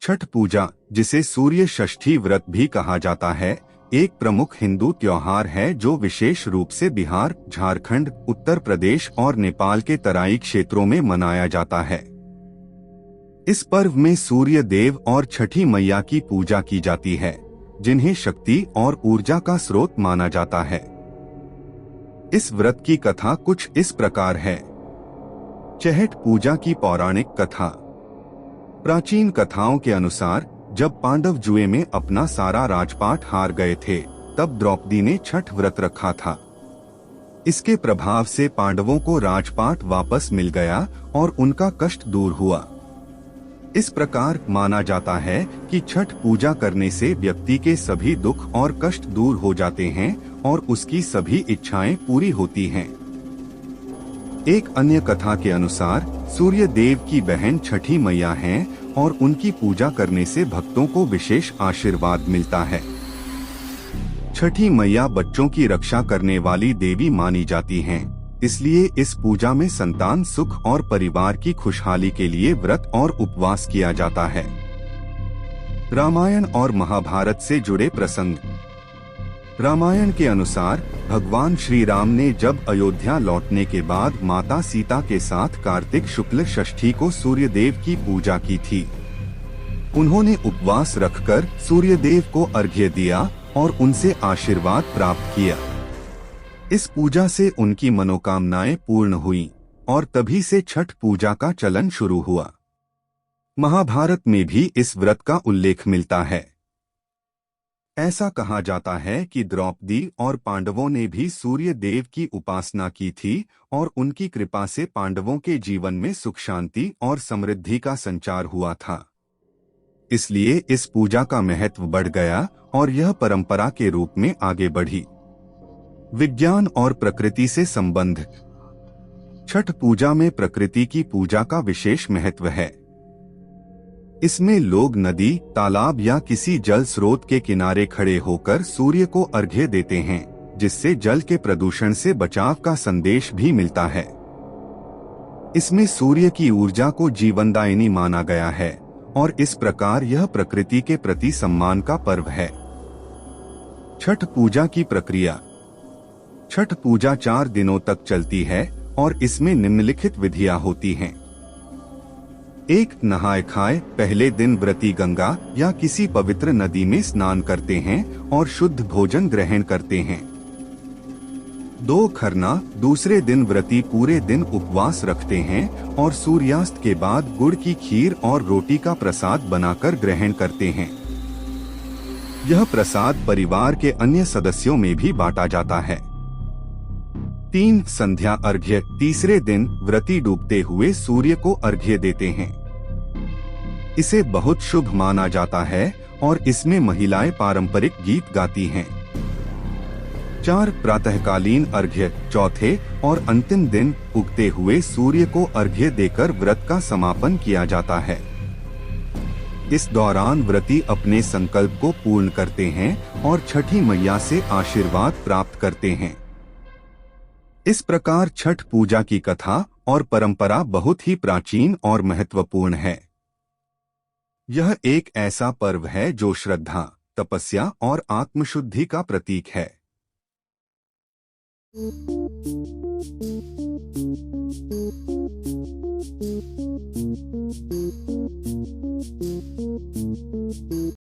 छठ पूजा, जिसे सूर्य षष्ठी व्रत भी कहा जाता है, एक प्रमुख हिंदू त्योहार है जो विशेष रूप से बिहार, झारखंड, उत्तर प्रदेश और नेपाल के तराई क्षेत्रों में मनाया जाता है। इस पर्व में सूर्य देव और छठी मैया की पूजा की जाती है, जिन्हें शक्ति और ऊर्जा का स्रोत माना जाता है। इस व्रत की कथा कुछ इस प्रकार है। छठ पूजा की पौराणिक कथा। प्राचीन कथाओं के अनुसार जब पांडव जुए में अपना सारा राजपाट हार गए थे, तब द्रौपदी ने छठ व्रत रखा था। इसके प्रभाव से पांडवों को राजपाट वापस मिल गया और उनका कष्ट दूर हुआ। इस प्रकार माना जाता है कि छठ पूजा करने से व्यक्ति के सभी दुख और कष्ट दूर हो जाते हैं और उसकी सभी इच्छाएं पूरी होती हैं। एक अन्य कथा के अनुसार सूर्य देव की बहन छठी मैया हैं और उनकी पूजा करने से भक्तों को विशेष आशीर्वाद मिलता है। छठी मैया बच्चों की रक्षा करने वाली देवी मानी जाती हैं, इसलिए इस पूजा में संतान सुख और परिवार की खुशहाली के लिए व्रत और उपवास किया जाता है। रामायण और महाभारत से जुड़े प्रसंग। रामायण के अनुसार भगवान श्री राम ने जब अयोध्या लौटने के बाद माता सीता के साथ कार्तिक शुक्ल षष्ठी को सूर्य देव की पूजा की थी। उन्होंने उपवास रखकर सूर्य देव को अर्घ्य दिया और उनसे आशीर्वाद प्राप्त किया। इस पूजा से उनकी मनोकामनाएं पूर्ण हुईं और तभी से छठ पूजा का चलन शुरू हुआ। महाभारत में भी इस व्रत का उल्लेख मिलता है। ऐसा कहा जाता है कि द्रौपदी और पांडवों ने भी सूर्य देव की उपासना की थी और उनकी कृपा से पांडवों के जीवन में सुख शांति और समृद्धि का संचार हुआ था। इसलिए इस पूजा का महत्व बढ़ गया और यह परंपरा के रूप में आगे बढ़ी। विज्ञान और प्रकृति से संबंध। छठ पूजा में प्रकृति की पूजा का विशेष महत्व है। इसमें लोग नदी, तालाब या किसी जल स्रोत के किनारे खड़े होकर सूर्य को अर्घ्य देते हैं, जिससे जल के प्रदूषण से बचाव का संदेश भी मिलता है। इसमें सूर्य की ऊर्जा को जीवनदायिनी माना गया है और इस प्रकार यह प्रकृति के प्रति सम्मान का पर्व है। छठ पूजा की प्रक्रिया। छठ पूजा 4 दिनों तक चलती है और इसमें निम्नलिखित विधियां होती हैं। 1. नहाए खाए। पहले दिन व्रती गंगा या किसी पवित्र नदी में स्नान करते हैं और शुद्ध भोजन ग्रहण करते हैं। 2. खरना। दूसरे दिन व्रती पूरे दिन उपवास रखते हैं और सूर्यास्त के बाद गुड़ की खीर और रोटी का प्रसाद बनाकर ग्रहण करते हैं। यह प्रसाद परिवार के अन्य सदस्यों में भी बांटा जाता है। 3. संध्या अर्घ्य। तीसरे दिन व्रती डूबते हुए सूर्य को अर्घ्य देते हैं। इसे बहुत शुभ माना जाता है और इसमें महिलाएं पारंपरिक गीत गाती हैं। 4. प्रातःकालीन अर्घ्य। चौथे और अंतिम दिन उगते हुए सूर्य को अर्घ्य देकर व्रत का समापन किया जाता है। इस दौरान व्रती अपने संकल्प को पूर्ण करते हैं और छठी मैया से आशीर्वाद प्राप्त करते हैं। इस प्रकार छठ पूजा की कथा और परंपरा बहुत ही प्राचीन और महत्वपूर्ण है। यह एक ऐसा पर्व है जो श्रद्धा, तपस्या और आत्मशुद्धि का प्रतीक है।